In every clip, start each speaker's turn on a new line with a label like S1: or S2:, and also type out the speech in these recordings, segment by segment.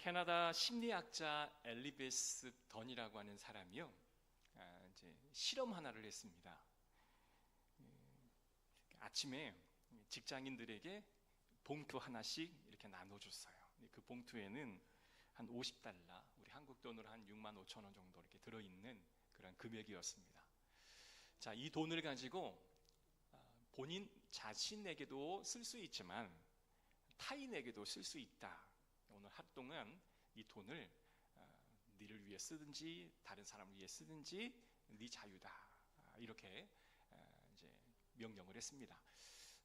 S1: 캐나다 심리학자 엘리베스 던이라고 하는 사람이요, 이제 실험 하나를 했습니다. 아침에 직장인들에게 봉투 하나씩 이렇게 나눠줬어요. 그 봉투에는 한 50달러, 우리 한국 돈으로 한 6만 5천 원 정도 이렇게 들어있는 그런 금액이었습니다. 자, 이 돈을 가지고 본인 자신에게도 쓸 수 있지만 타인에게도 쓸 수 있다. 오늘 하루 동안 이 돈을 너를 위해 쓰든지 다른 사람을 위해 쓰든지 네 자유다. 이렇게 이제 명령을 했습니다.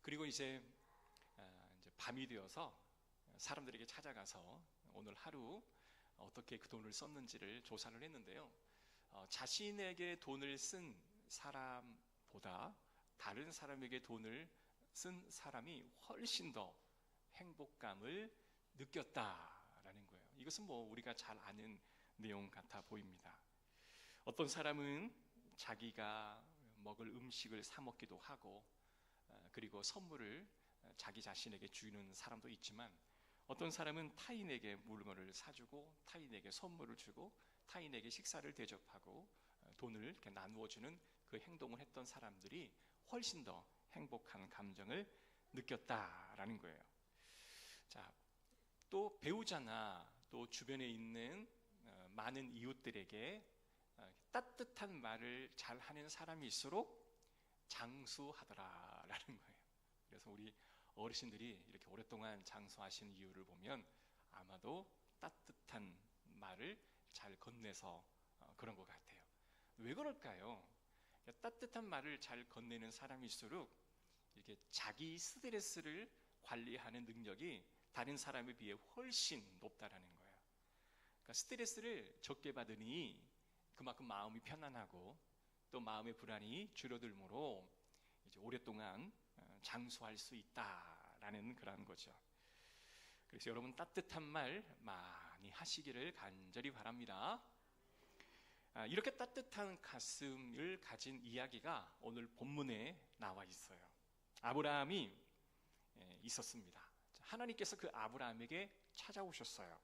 S1: 그리고 이제 밤이 되어서 사람들에게 찾아가서 오늘 하루 어떻게 그 돈을 썼는지를 조사를 했는데요. 자신에게 돈을 쓴 사람보다 다른 사람에게 돈을 쓴 사람이 훨씬 더 행복감을 느꼈다라는 거예요. 이것은 뭐 우리가 잘 아는 내용 같아 보입니다. 어떤 사람은 자기가 먹을 음식을 사 먹기도 하고, 그리고 선물을 자기 자신에게 주는 사람도 있지만, 어떤 사람은 타인에게 물건을 사주고 타인에게 선물을 주고 타인에게 식사를 대접하고 돈을 이렇게 나누어 주는 그 행동을 했던 사람들이 훨씬 더 행복한 감정을 느꼈다라는 거예요. 자, 또 배우자나 또 주변에 있는 많은 이웃들에게 따뜻한 말을 잘 하는 사람일수록 장수하더라라는 거예요. 그래서 우리 어르신들이 이렇게 오랫동안 장수하신 이유를 보면 아마도 따뜻한 말을 잘 건네서 그런 것 같아요. 왜 그럴까요? 따뜻한 말을 잘 건네는 사람일수록 이렇게 자기 스트레스를 관리하는 능력이 다른 사람에 비해 훨씬 높다라는 거예요. 그러니까 스트레스를 적게 받으니 그만큼 마음이 편안하고 또 마음의 불안이 줄어들므로 이제 오랫동안 장수할 수 있다라는 그런 거죠. 그래서 여러분 따뜻한 말 많이 하시기를 간절히 바랍니다. 이렇게 따뜻한 가슴을 가진 이야기가 오늘 본문에 나와 있어요. 아브라함이 있었습니다. 하나님께서 그 아브라함에게 찾아오셨어요.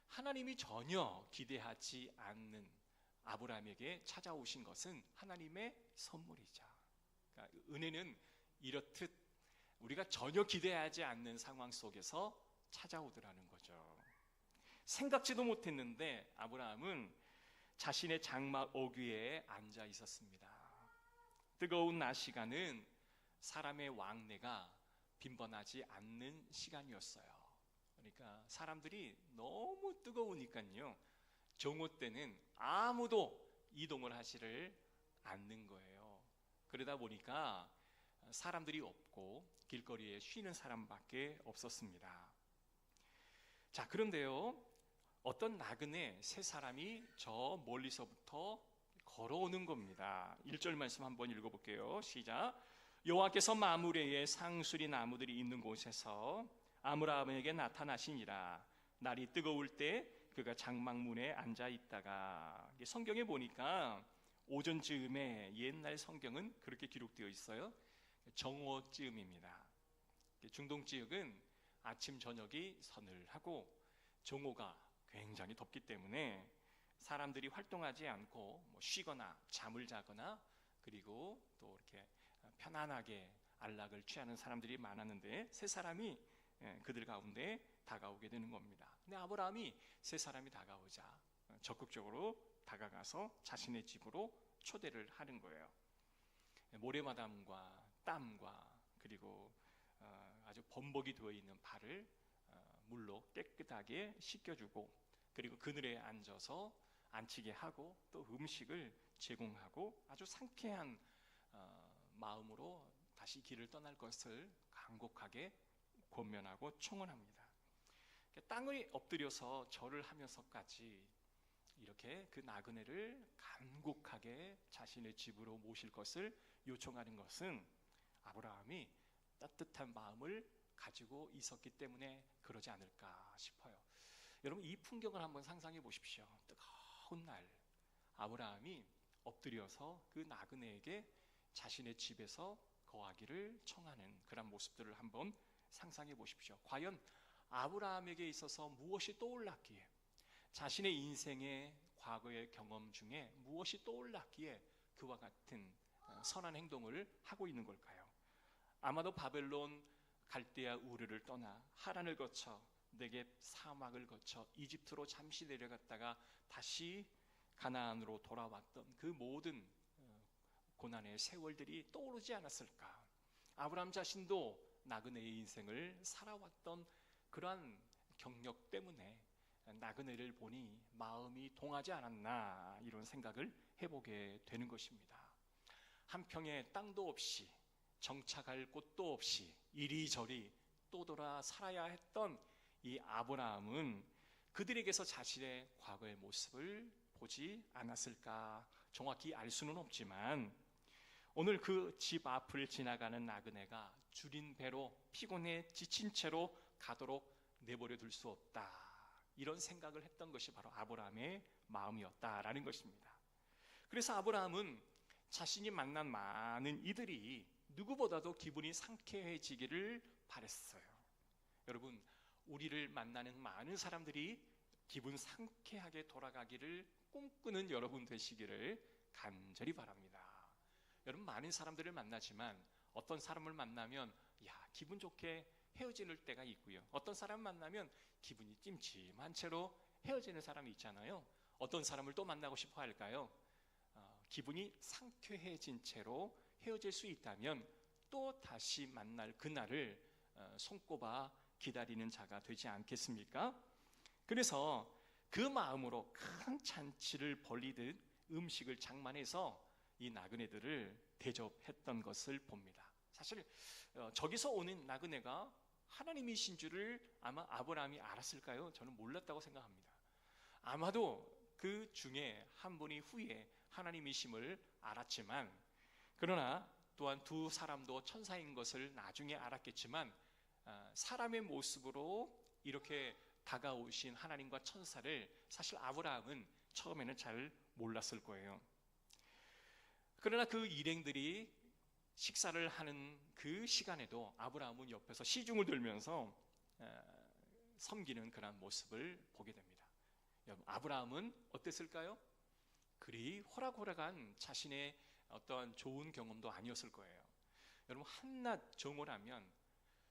S1: 하나님이 전혀 기대하지 않는 아브라함에게 찾아오신 것은 하나님의 선물이자, 그러니까 은혜는 이렇듯 우리가 전혀 기대하지 않는 상황 속에서 찾아오더라는 거죠. 생각지도 못했는데 아브라함은 자신의 장막 어귀에 앉아 있었습니다. 뜨거운 낮 시간은 사람의 왕래가 빈번하지 않는 시간이었어요. 그러니까 사람들이 너무 뜨거우니까요, 정오 때는 아무도 이동을 하지를 않는 거예요. 그러다 보니까 사람들이 없고 길거리에 쉬는 사람밖에 없었습니다. 자, 그런데요, 어떤 나그네 세 사람이 저 멀리서부터 걸어오는 겁니다. 1절 말씀 한번 읽어볼게요. 시작. 여호와께서 마므레의 상수리 나무들이 있는 곳에서 아브라함에게 나타나시니라. 날이 뜨거울 때 그가 장막문에 앉아 있다가, 성경에 보니까 오전쯤에, 옛날 성경은 그렇게 기록되어 있어요. 정오쯤입니다. 중동 지역은 아침 저녁이 서늘하고 정오가 굉장히 덥기 때문에 사람들이 활동하지 않고 쉬거나 잠을 자거나 그리고 또 이렇게 편안하게 안락을 취하는 사람들이 많았는데 세 사람이 그들 가운데 다가오게 되는 겁니다. 근데 아브라함이 세 사람이 다가오자 적극적으로 다가가서 자신의 집으로 초대를 하는 거예요. 모래바람과 땀과 그리고 아주 범벅이 되어 있는 발을 물로 깨끗하게 씻겨주고, 그리고 그늘에 앉아서 앉히게 하고 또 음식을 제공하고 아주 상쾌한 마음으로 다시 길을 떠날 것을 간곡하게 권면하고 청원합니다. 땅을 엎드려서 절을 하면서까지 이렇게 그 나그네를 간곡하게 자신의 집으로 모실 것을 요청하는 것은 아브라함이 따뜻한 마음을 가지고 있었기 때문에 그러지 않을까 싶어요. 여러분, 이 풍경을 한번 상상해 보십시오. 뜨거운 날 아브라함이 엎드려서 그 나그네에게 자신의 집에서 거하기를 청하는 그런 모습들을 한번 상상해 보십시오. 과연 아브라함에게 있어서 무엇이 떠올랐기에, 자신의 인생의 과거의 경험 중에 무엇이 떠올랐기에 그와 같은 선한 행동을 하고 있는 걸까요? 아마도 바벨론, 갈대아 우르를 떠나 하란을 거쳐 네겝 사막을 거쳐 이집트로 잠시 내려갔다가 다시 가나안으로 돌아왔던 그 모든 고난의 세월들이 떠오르지 않았을까? 아브라함 자신도 나그네의 인생을 살아왔던 그러한 경력 때문에 나그네를 보니 마음이 동하지 않았나, 이런 생각을 해보게 되는 것입니다. 한 평의 땅도 없이, 정착할 곳도 없이 이리저리 떠돌아 살아야 했던 이 아브라함은 그들에게서 자신의 과거의 모습을 보지 않았을까? 정확히 알 수는 없지만 오늘 그 집 앞을 지나가는 나그네가 줄인 배로 피곤해 지친 채로 가도록 내버려 둘 수 없다, 이런 생각을 했던 것이 바로 아브라함의 마음이었다라는 것입니다. 그래서 아브라함은 자신이 만난 많은 이들이 누구보다도 기분이 상쾌해지기를 바랬어요. 여러분, 우리를 만나는 많은 사람들이 기분 상쾌하게 돌아가기를 꿈꾸는 여러분 되시기를 간절히 바랍니다. 여러분, 많은 사람들을 만나지만 어떤 사람을 만나면 기분 좋게 헤어지는 때가 있고요, 어떤 사람 만나면 기분이 찜찜한 채로 헤어지는 사람이 있잖아요. 어떤 사람을 또 만나고 싶어 할까요? 기분이 상쾌해진 채로 헤어질 수 있다면 또 다시 만날 그날을 손꼽아 기다리는 자가 되지 않겠습니까? 그래서 그 마음으로 큰 잔치를 벌이듯 음식을 장만해서 이 나그네들을 대접했던 것을 봅니다. 사실 저기서 오는 나그네가 하나님이신 줄을 아마 아브라함이 알았을까요? 저는 몰랐다고 생각합니다. 아마도 그 중에 한 분이 후에 하나님이심을 알았지만, 그러나 또한 두 사람도 천사인 것을 나중에 알았겠지만 사람의 모습으로 이렇게 다가오신 하나님과 천사를 사실 아브라함은 처음에는 잘 몰랐을 거예요. 그러나 그 일행들이 식사를 하는 그 시간에도 아브라함은 옆에서 시중을 들면서 섬기는 그런 모습을 보게 됩니다. 여러분, 아브라함은 어땠을까요? 그리 호락호락한 자신의 어떤 좋은 경험도 아니었을 거예요. 여러분, 한낱 정오라면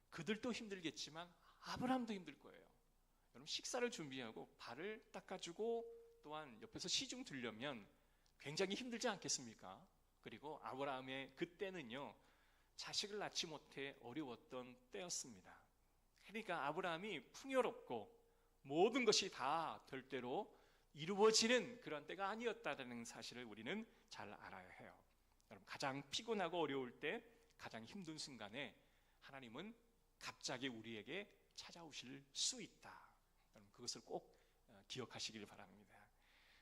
S1: 그들도 힘들겠지만 아브라함도 힘들 거예요. 여러분, 식사를 준비하고 발을 닦아주고 또한 옆에서 시중 들려면 굉장히 힘들지 않겠습니까? 그리고 아브라함의 그때는요, 자식을 낳지 못해 어려웠던 때였습니다. 그러니까 아브라함이 풍요롭고 모든 것이 다 될 대로 이루어지는 그런 때가 아니었다는 사실을 우리는 잘 알아야 해요. 여러분, 가장 피곤하고 어려울 때, 가장 힘든 순간에 하나님은 갑자기 우리에게 찾아오실 수 있다. 여러분, 그것을 꼭 기억하시길 바랍니다.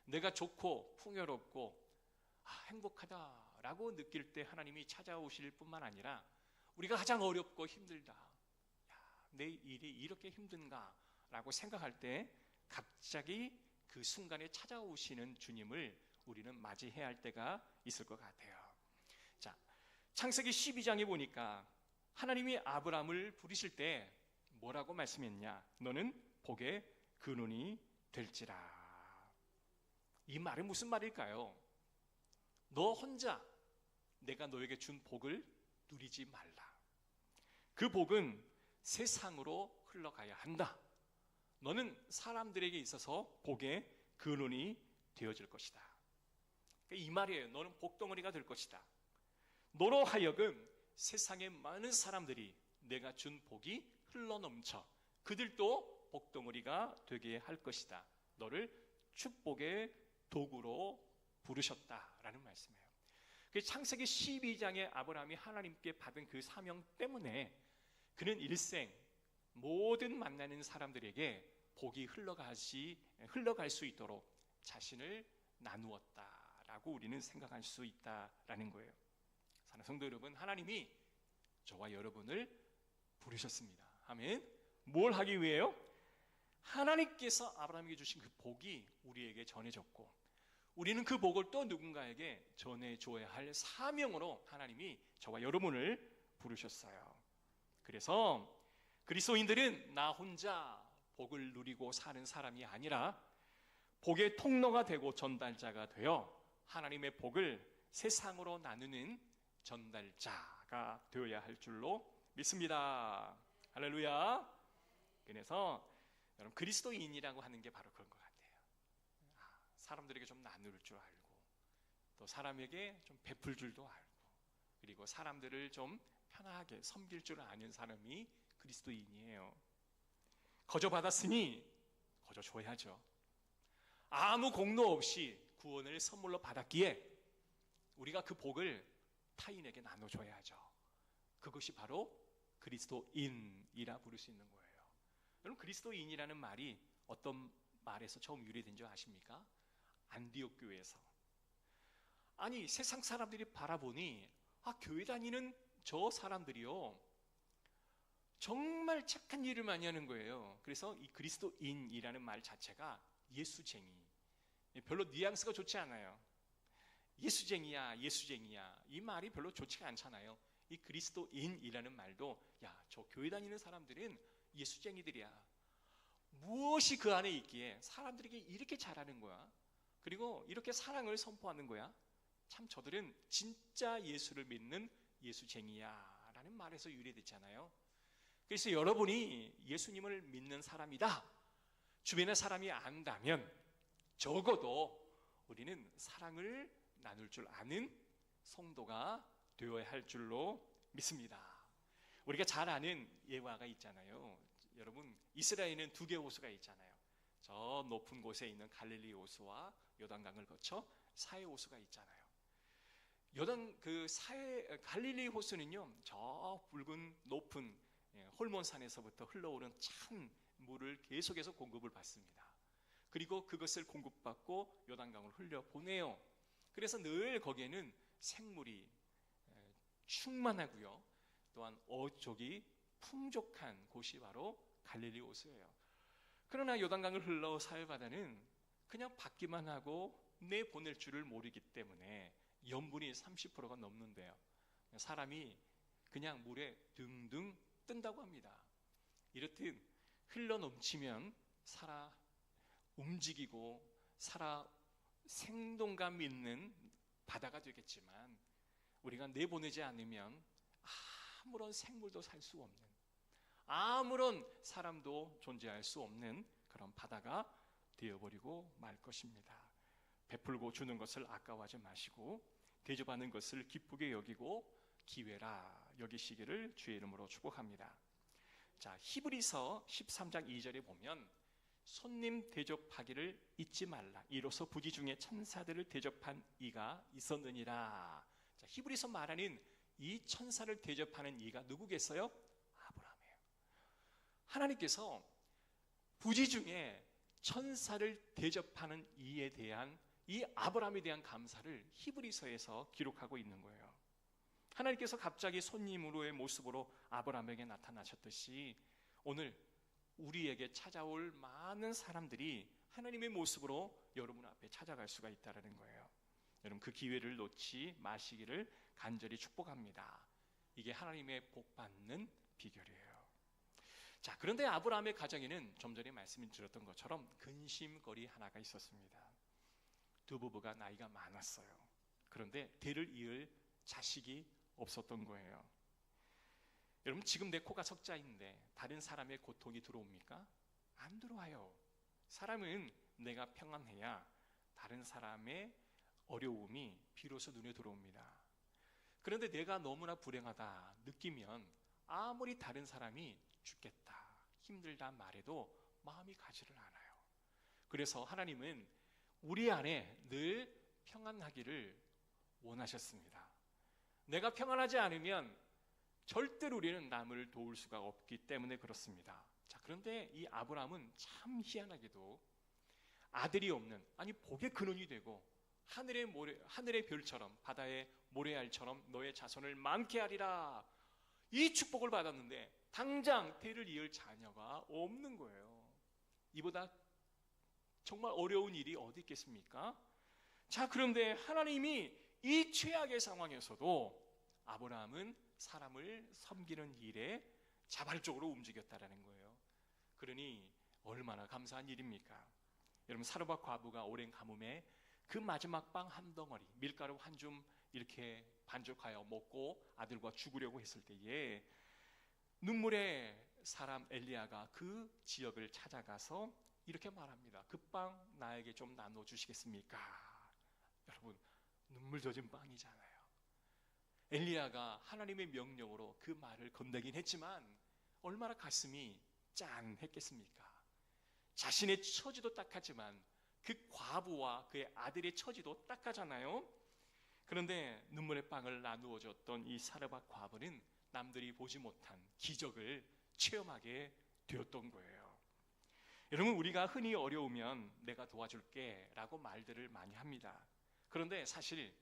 S1: 내가 좋고 풍요롭고 행복하다라고 느낄 때 하나님이 찾아오실 뿐만 아니라 우리가 가장 어렵고 힘들다, 내 일이 이렇게 힘든가 라고 생각할 때 갑자기 그 순간에 찾아오시는 주님을 우리는 맞이해야 할 때가 있을 것 같아요. 자, 창세기 12장에 보니까 하나님이 아브라함을 부르실 때 뭐라고 말씀했냐? 너는 복의 근원이 될지라. 이 말은 무슨 말일까요? 너 혼자 내가 너에게 준 복을 누리지 말라. 그 복은 세상으로 흘러가야 한다. 너는 사람들에게 있어서 복의 근원이 되어질 것이다. 이 말이에요. 너는 복덩어리가 될 것이다. 너로 하여금 세상의 많은 사람들이 내가 준 복이 흘러넘쳐 그들도 복덩어리가 되게 할 것이다. 너를 축복의 도구로 부르셨다라는 말씀이에요. 창세기 12장에 아브라함이 하나님께 받은 그 사명 때문에 그는 일생 모든 만나는 사람들에게 복이 흘러갈 수 있도록 자신을 나누었다라고 우리는 생각할 수 있다라는 거예요. 사랑하는 성도 여러분, 하나님이 저와 여러분을 부르셨습니다. 아멘. 뭘 하기 위해요? 하나님께서 아브라함에게 주신 그 복이 우리에게 전해졌고, 우리는 그 복을 또 누군가에게 전해줘야 할 사명으로 하나님이 저와 여러분을 부르셨어요. 그래서 그리스도인들은 나 혼자 복을 누리고 사는 사람이 아니라 복의 통로가 되고 전달자가 되어 하나님의 복을 세상으로 나누는 전달자가 되어야 할 줄로 믿습니다. 할렐루야. 그래서 여러분, 그리스도인이라고 하는 게 바로 그런 것 같아요. 사람들에게 좀 나눌 줄 알고, 또 사람에게 좀 베풀 줄도 알고, 그리고 사람들을 좀 편하게 섬길 줄 아는 사람이 그리스도인이에요. 거저 받았으니 거저 줘야죠. 아무 공로 없이 구원을 선물로 받았기에 우리가 그 복을 타인에게 나눠줘야죠. 그것이 바로 그리스도인이라 부를 수 있는 거예요. 여러분, 그리스도인이라는 말이 어떤 말에서 처음 유래된 줄 아십니까? 안디옥 교회에서. 아니, 세상 사람들이 바라보니 교회 다니는 저 사람들이요, 정말 착한 일을 많이 하는 거예요. 그래서 이 그리스도인이라는 말 자체가 예수쟁이, 별로 뉘앙스가 좋지 않아요. 예수쟁이야, 예수쟁이야, 이 말이 별로 좋지가 않잖아요. 이 그리스도인이라는 말도, 야, 저 교회 다니는 사람들은 예수쟁이들이야. 무엇이 그 안에 있기에 사람들에게 이렇게 잘하는 거야? 그리고 이렇게 사랑을 선포하는 거야? 참 저들은 진짜 예수를 믿는 예수쟁이야 라는 말에서 유래됐잖아요. 그래서 여러분이 예수님을 믿는 사람이다, 주변의 사람이 안다면 적어도 우리는 사랑을 나눌 줄 아는 성도가 되어야 할 줄로 믿습니다. 우리가 잘 아는 예화가 있잖아요. 여러분, 이스라엘에는 두 개의 호수가 있잖아요. 저 높은 곳에 있는 갈릴리 호수와 요단강을 거쳐 사해 호수가 있잖아요. 갈릴리 호수는요, 저 붉은 높은 홀몬산에서부터 흘러오는 찬 물을 계속해서 공급을 받습니다. 그리고 그것을 공급받고 요단강을 흘려보내요. 그래서 늘 거기에는 생물이 충만하고요, 또한 어족이 풍족한 곳이 바로 갈릴리 호수예요. 그러나 요단강을 흘러 사해바다는 그냥 받기만 하고 내보낼 줄을 모르기 때문에 염분이 30%가 넘는데요, 사람이 그냥 물에 등등 뜬다고 합니다. 이렇듯 흘러 넘치면 살아 움직이고 살아 생동감 있는 바다가 되겠지만, 우리가 내보내지 않으면 아무런 생물도 살 수 없는, 아무런 사람도 존재할 수 없는 그런 바다가 되어버리고 말 것입니다. 베풀고 주는 것을 아까워하지 마시고 대접하는 것을 기쁘게 여기고 기회라 여기시기를 주의 이름으로 축복합니다. 자, 히브리서 13장 2절에 보면 손님 대접하기를 잊지 말라, 이로써 부지 중에 천사들을 대접한 이가 있었느니라. 자, 히브리서 말하는 이 천사를 대접하는 이가 누구겠어요? 아브라함이에요. 하나님께서 부지 중에 천사를 대접하는 이에 대한, 이 아브라함에 대한 감사를 히브리서에서 기록하고 있는 거예요. 하나님께서 갑자기 손님으로의 모습으로 아브라함에게 나타나셨듯이 오늘 우리에게 찾아올 많은 사람들이 하나님의 모습으로 여러분 앞에 찾아갈 수가 있다는 거예요. 여러분, 그 기회를 놓지 마시기를 간절히 축복합니다. 이게 하나님의 복 받는 비결이에요. 자, 그런데 아브라함의 가정에는 좀 전에 말씀드렸던 것처럼 근심거리 하나가 있었습니다. 두 부부가 나이가 많았어요. 그런데 대를 이을 자식이 없었던 거예요. 여러분, 지금 내 코가 석자인데 다른 사람의 고통이 들어옵니까? 안 들어와요. 사람은 내가 평안해야 다른 사람의 어려움이 비로소 눈에 들어옵니다. 그런데 내가 너무나 불행하다 느끼면 아무리 다른 사람이 죽겠다, 힘들다 말해도 마음이 가지를 않아요. 그래서 하나님은 우리 안에 늘 평안하기를 원하셨습니다. 내가 평안하지 않으면 절대로 우리는 남을 도울 수가 없기 때문에 그렇습니다. 자, 그런데 이 아브라함은 참 희한하게도 아들이 없는, 아니 복의 근원이 되고 하늘의 별처럼 바다의 모래알처럼 너의 자손을 많게 하리라, 이 축복을 받았는데 당장 대를 이을 자녀가 없는 거예요. 이보다 정말 어려운 일이 어디 있겠습니까? 자, 그런데 하나님이 이 최악의 상황에서도 아브라함은 사람을 섬기는 일에 자발적으로 움직였다라는 거예요. 그러니 얼마나 감사한 일입니까? 여러분, 사르밧 과부가 오랜 가뭄에 그 마지막 빵 한 덩어리, 밀가루 한 줌 이렇게 반죽하여 먹고 아들과 죽으려고 했을 때에 눈물의 사람 엘리야가 그 지역을 찾아가서 이렇게 말합니다. 그 빵 나에게 좀 나눠주시겠습니까? 여러분, 눈물 젖은 빵이잖아요. 엘리야가 하나님의 명령으로 그 말을 건네긴 했지만 얼마나 가슴이 짠했겠습니까? 자신의 처지도 딱하지만 그 과부와 그의 아들의 처지도 딱하잖아요. 그런데 눈물의 빵을 나누어 줬던 이 사르밧 과부는 남들이 보지 못한 기적을 체험하게 되었던 거예요. 여러분, 우리가 흔히 어려우면 내가 도와줄게 라고 말들을 많이 합니다. 그런데 사실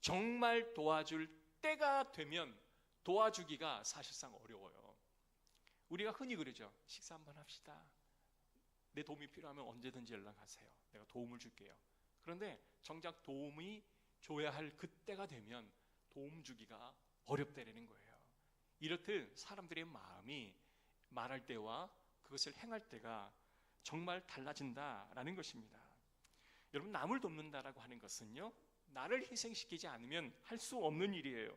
S1: 정말 도와줄 때가 되면 도와주기가 사실상 어려워요. 우리가 흔히 그러죠. 식사 한번 합시다. 내 도움이 필요하면 언제든지 연락하세요. 내가 도움을 줄게요. 그런데 정작 도움이 줘야 할 그때가 되면 도움 주기가 어렵다는 거예요. 이렇듯 사람들의 마음이 말할 때와 그것을 행할 때가 정말 달라진다라는 것입니다. 여러분, 남을 돕는다라고 하는 것은요, 나를 희생시키지 않으면 할 수 없는 일이에요.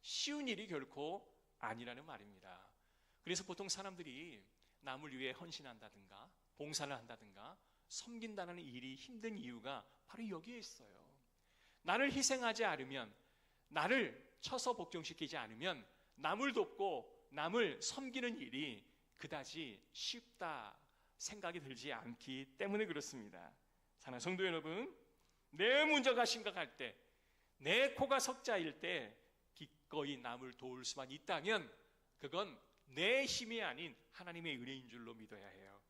S1: 쉬운 일이 결코 아니라는 말입니다. 그래서 보통 사람들이 남을 위해 헌신한다든가 봉사를 한다든가 섬긴다는 일이 힘든 이유가 바로 여기에 있어요. 나를 희생하지 않으면, 나를 쳐서 복종시키지 않으면 남을 돕고 남을 섬기는 일이 그다지 쉽다 생각이 들지 않기 때문에 그렇습니다. 사랑하는 성도 여러분, 내 문제가 심각할 때, 내 코가 석자일 때 기꺼이 남을 도울 수만 있다면 그건 내 힘이 아닌 하나님의 은혜인 줄로 믿어야 해요.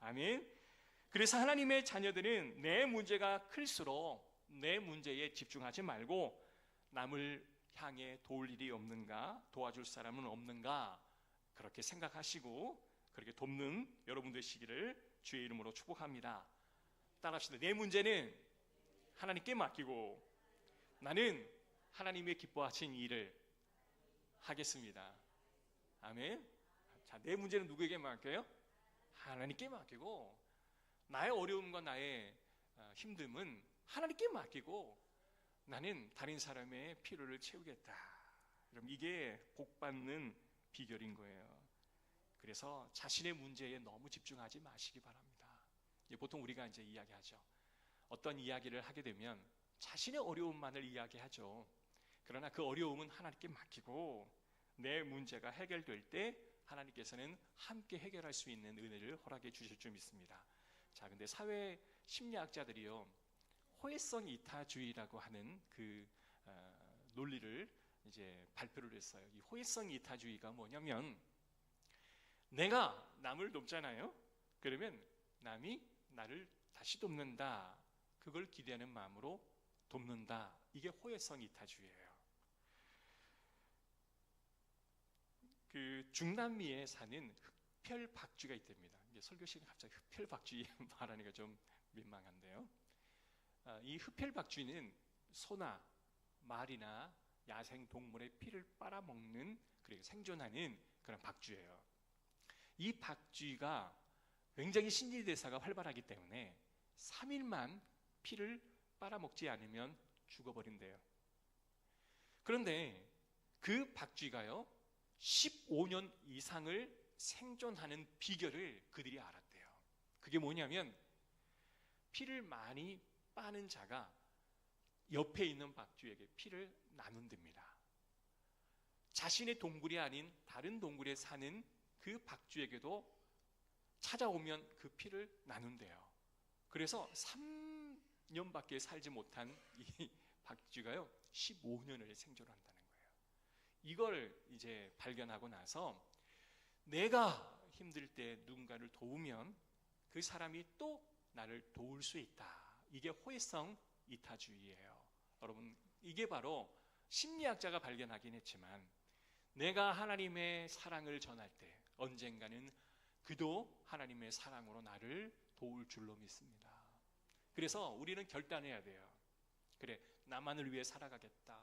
S1: 아멘. 그래서 하나님의 자녀들은 내 문제가 클수록 내 문제에 집중하지 말고 남을 향해 도울 일이 없는가, 도와줄 사람은 없는가, 그렇게 생각하시고 그렇게 돕는 여러분 되시기를 주의 이름으로 축복합니다. 따라합시다. 내 문제는 하나님께 맡기고 나는 하나님의 기뻐하신 일을 하겠습니다. 아멘. 자, 내 문제는 누구에게 맡겨요? 하나님께 맡기고, 나의 어려움과 나의 힘듦은 하나님께 맡기고 나는 다른 사람의 필요를 채우겠다. 그럼 이게 복받는 비결인 거예요. 그래서 자신의 문제에 너무 집중하지 마시기 바랍니다. 보통 우리가 이제 이야기하죠. 어떤 이야기를 하게 되면 자신의 어려움만을 이야기하죠. 그러나 그 어려움은 하나님께 맡기고 내 문제가 해결될 때 하나님께서는 함께 해결할 수 있는 은혜를 허락해 주실 줄 믿습니다. 자, 근데 사회 심리학자들이요, 호혜성 이타주의라고 하는 그 논리를 이제 발표를 했어요. 이 호혜성 이타주의가 뭐냐면, 내가 남을 돕잖아요. 그러면 남이 나를 다시 돕는다, 그걸 기대하는 마음으로 돕는다. 이게 호혜성 이타주의예요. 그 중남미에 사는 흑펠박쥐가 있답니다. 이게 설교 시간에 갑자기 흑펠박쥐 말하니까 좀 민망한데요. 이 흑펠박쥐는 소나 말이나 야생 동물의 피를 빨아먹는, 그리고 생존하는 그런 박쥐예요. 이 박쥐가 굉장히 신진대사가 활발하기 때문에 3일만 피를 빨아먹지 않으면 죽어버린대요. 그런데 그 박쥐가요, 15년 이상을 생존하는 비결을 그들이 알았대요. 그게 뭐냐면, 피를 많이 빠는 자가 옆에 있는 박쥐에게 피를 나눈답니다. 자신의 동굴이 아닌 다른 동굴에 사는 그 박쥐에게도 찾아오면 그 피를 나눈대요. 그래서 3년밖에 살지 못한 이 박쥐가요, 15년을 생존한다는 거예요. 이걸 이제 발견하고 나서 내가 힘들 때 누군가를 도우면 그 사람이 또 나를 도울 수 있다. 이게 호혜성 이타주의예요. 여러분, 이게 바로 심리학자가 발견하긴 했지만 내가 하나님의 사랑을 전할 때 언젠가는 그도 하나님의 사랑으로 나를 도울 줄로 믿습니다. 그래서 우리는 결단해야 돼요. 그래, 나만을 위해 살아가겠다,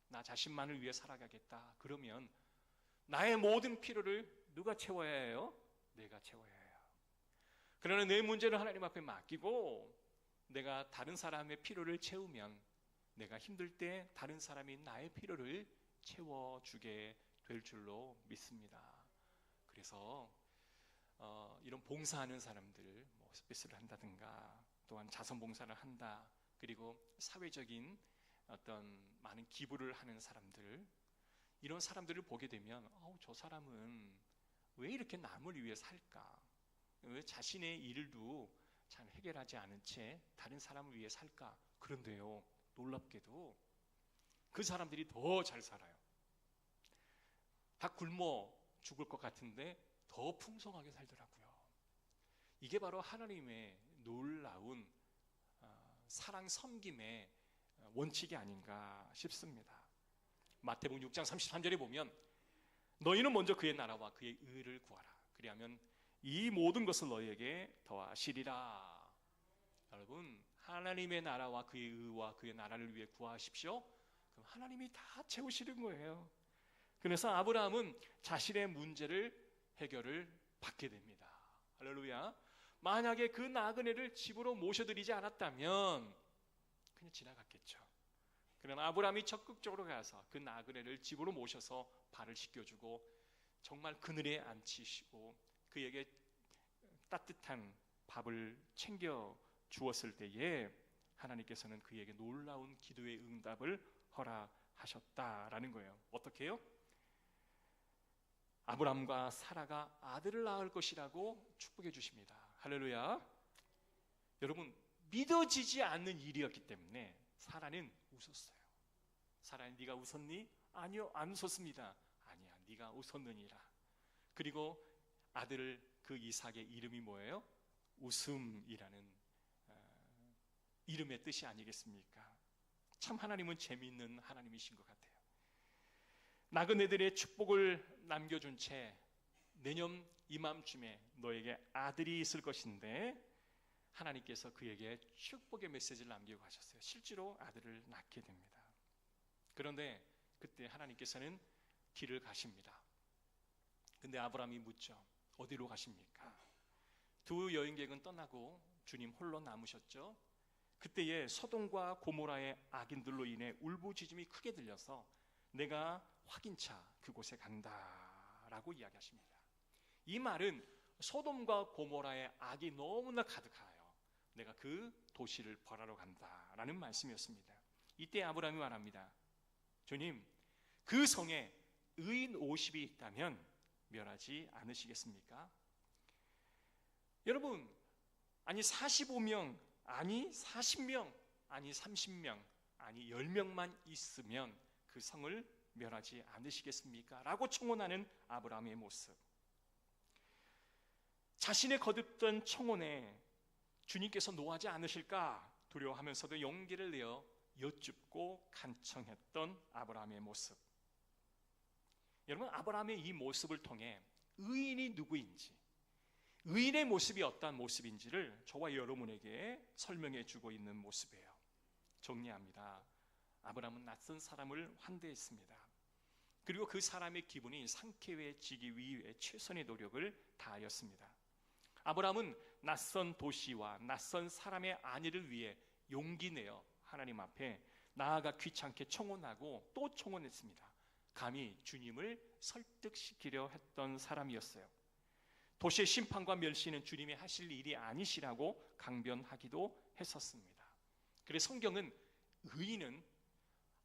S1: 나 자신만을 위해 살아가겠다. 그러면 나의 모든 필요를 누가 채워야 해요? 내가 채워야 해요. 그러나 내 문제를 하나님 앞에 맡기고 내가 다른 사람의 필요를 채우면 내가 힘들 때 다른 사람이 나의 필요를 채워주게 될 줄로 믿습니다. 그래서 이런 봉사하는 사람들, 뭐 호스피스를 한다든가 또한 자선봉사를 한다, 그리고 사회적인 어떤 많은 기부를 하는 사람들, 이런 사람들을 보게 되면 저 사람은 왜 이렇게 남을 위해 살까? 왜 자신의 일도 잘 해결하지 않은 채 다른 사람을 위해 살까? 그런데요, 놀랍게도 그 사람들이 더 잘 살아요. 다 굶어 죽을 것 같은데 더 풍성하게 살더라고요. 이게 바로 하나님의 놀라운 사랑 섬김의 원칙이 아닌가 싶습니다. 마태복음 6장 33절에 보면 너희는 먼저 그의 나라와 그의 의를 구하라. 그리하면 이 모든 것을 너희에게 더하시리라. 여러분, 하나님의 나라와 그의 의와 그의 나라를 위해 구하십시오. 그럼 하나님이 다 채우시는 거예요. 그래서 아브라함은 자신의 문제를 해결을 받게 됩니다. 할렐루야. 만약에 그 나그네를 집으로 모셔드리지 않았다면 그냥 지나갔겠죠. 그러나 아브라함이 적극적으로 가서 그 나그네를 집으로 모셔서 발을 씻겨주고 정말 그늘에 앉히시고 그에게 따뜻한 밥을 챙겨 주었을 때에 하나님께서는 그에게 놀라운 기도의 응답을 허락하셨다라는 거예요. 어떻게 해요? 아브라함과 사라가 아들을 낳을 것이라고 축복해 주십니다. 할렐루야. 여러분, 믿어지지 않는 일이었기 때문에 사라는 웃었어요. 사라는 네가 웃었니? 아니요, 안 웃었습니다. 아니야, 네가 웃었느니라. 그리고 아들 그 이삭의 이름이 뭐예요? 웃음이라는 이름의 뜻이 아니겠습니까? 참 하나님은 재미있는 하나님이신 것 같아요. 나그네들의 축복을 남겨준 채 내년 이맘쯤에 너에게 아들이 있을 것인데 하나님께서 그에게 축복의 메시지를 남기고 가셨어요. 실제로 아들을 낳게 됩니다. 그런데 그때 하나님께서는 길을 가십니다. 근데 아브라함이 묻죠. 어디로 가십니까? 두 여행객은 떠나고 주님 홀로 남으셨죠. 그때에 소돔과 고모라의 악인들로 인해 울부짖음이 크게 들려서 내가 확인차 그곳에 간다라고 이야기하십니다. 이 말은 소돔과 고모라의 악이 너무나 가득하여 내가 그 도시를 벌하러 간다라는 말씀이었습니다. 이때 아브라함이 말합니다. 주님, 그 성에 의인 50이 있다면 멸하지 않으시겠습니까? 여러분, 아니 45명, 아니 40명, 아니 30명, 아니 10명만 있으면 그 성을 멸하지 않으시겠습니까? 라고 청혼하는 아브라함의 모습. 자신의 거듭던 청혼에 주님께서 노하지 않으실까 두려워하면서도 용기를 내어 여쭙고 간청했던 아브라함의 모습. 여러분, 아브라함의 이 모습을 통해 의인이 누구인지, 의인의 모습이 어떠한 모습인지를 저와 여러분에게 설명해 주고 있는 모습이에요. 정리합니다. 아브라함은 낯선 사람을 환대했습니다. 그리고 그 사람의 기분이 상쾌해지기 위해 최선의 노력을 다하였습니다. 아브라함은 낯선 도시와 낯선 사람의 안위를 위해 용기 내어 하나님 앞에 나아가 귀찮게 청혼하고 또 청혼했습니다. 감히 주님을 설득시키려 했던 사람이었어요. 도시의 심판과 멸시는 주님이 하실 일이 아니시라고 강변하기도 했었습니다. 그래서 성경은 의인은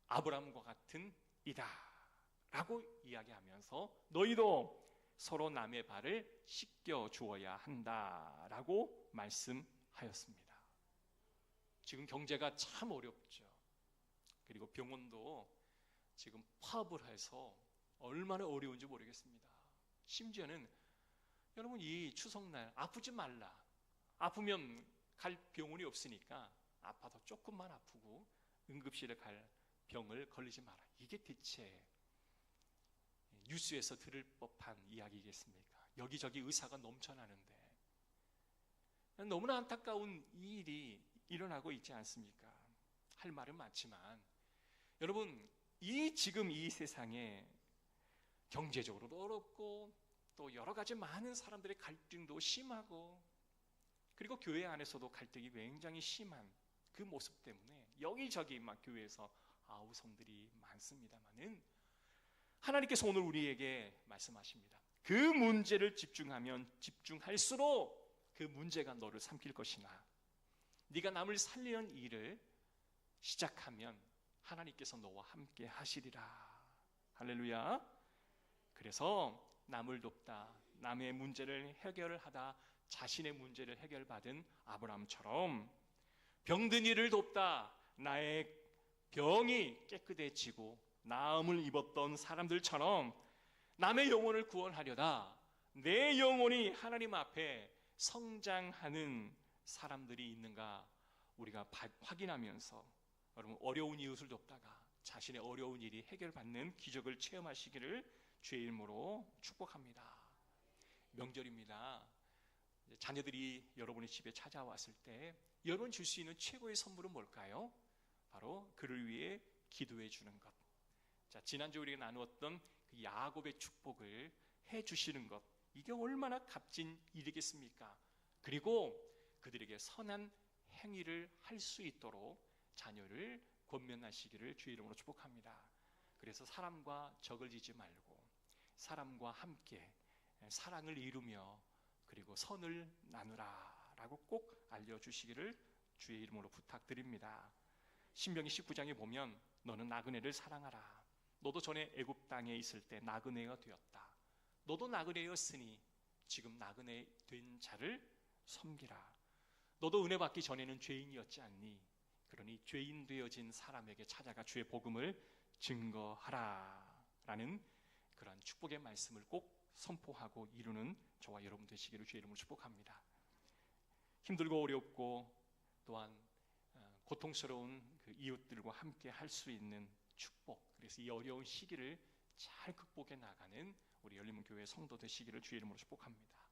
S1: 아브라함과 같은 이다 라고 이야기하면서 너희도 서로 남의 발을 씻겨 주어야 한다라고 말씀하였습니다. 지금 경제가 참 어렵죠. 그리고 병원도 지금 파업을 해서 얼마나 어려운지 모르겠습니다. 심지어는 여러분, 이 추석날 아프지 말라, 아프면 갈 병원이 없으니까 아파도 조금만 아프고 응급실에 갈 병을 걸리지 마라. 이게 대체 뉴스에서 들을 법한 이야기겠습니까? 여기저기 의사가 넘쳐나는데 너무나 안타까운 이 일이 일어나고 있지 않습니까? 할 말은 많지만 여러분, 지금 이 세상에 경제적으로도 어렵고 또 여러 가지 많은 사람들의 갈등도 심하고 그리고 교회 안에서도 갈등이 굉장히 심한 그 모습 때문에 여기저기 막 교회에서 아우성들이 많습니다만은 하나님께서 오늘 우리에게 말씀하십니다. 그 문제를 집중하면 집중할수록 그 문제가 너를 삼킬 것이나 네가 남을 살리는 일을 시작하면 하나님께서 너와 함께 하시리라. 할렐루야. 그래서 남을 돕다, 남의 문제를 해결하다 자신의 문제를 해결받은 아브라함처럼 병든 이를 돕다 나의 병이 깨끗해지고 나음을 입었던 사람들처럼 남의 영혼을 구원하려다 내 영혼이 하나님 앞에 성장하는 사람들이 있는가 우리가 확인하면서 여러분 어려운 이웃을 돕다가 자신의 어려운 일이 해결받는 기적을 체험하시기를 주의 이름으로 축복합니다. 명절입니다. 자녀들이 여러분의 집에 찾아왔을 때 여러분 줄 수 있는 최고의 선물은 뭘까요? 바로 그를 위해 기도해 주는 것. 자, 지난주 우리가 나누었던 그 야곱의 축복을 해 주시는 것, 이게 얼마나 값진 일이겠습니까? 그리고 그들에게 선한 행위를 할 수 있도록 자녀를 권면하시기를 주의 이름으로 축복합니다. 그래서 사람과 적을 지지 말고 사람과 함께 사랑을 이루며 그리고 선을 나누라 라고 꼭 알려주시기를 주의 이름으로 부탁드립니다. 신명기 19장에 보면 너는 나그네를 사랑하라. 너도 전에 애굽 땅에 있을 때 나그네가 되었다. 너도 나그네였으니 지금 나그네 된 자를 섬기라. 너도 은혜 받기 전에는 죄인이었지 않니? 그러니 죄인 되어진 사람에게 찾아가 주의 복음을 증거하라 라는 그러한 축복의 말씀을 꼭 선포하고 이루는 저와 여러분 되시기를 주의 이름으로 축복합니다. 힘들고 어렵고 또한 고통스러운 그 이웃들과 함께 할 수 있는 축복, 그래서 이 어려운 시기를 잘 극복해 나가는 우리 열린문교회 성도 되시기를 주의 이름으로 축복합니다.